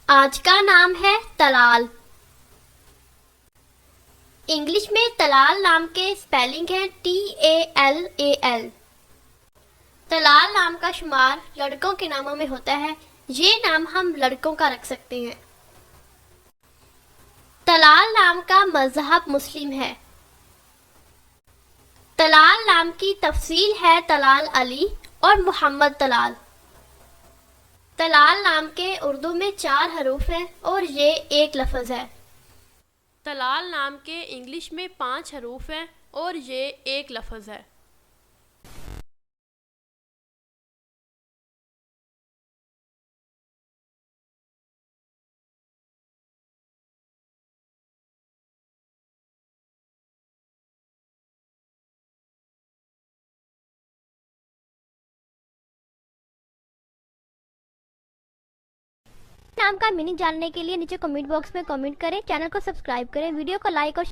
आज का नाम है तलाल। इंग्लिश में तलाल नाम के स्पेलिंग है TALAL। तलाल नाम का शुमार लड़कों के नामों में होता है। ये नाम हम लड़कों का रख सकते हैं। तलाल नाम का मज़हब मुस्लिम है। तलाल नाम की तफसील है तलाल अली और मोहम्मद तलाल। तलाल नाम के उर्दू में 4 हरूफ हैं और ये एक लफ्ज़ है। तलाल नाम के इंग्लिश में 5 हरूफ हैं और ये एक लफ्ज़ है। नाम का मीनिंग जानने के लिए नीचे कमेंट बॉक्स में कमेंट करें, चैनल को सब्सक्राइब करें, वीडियो को लाइक और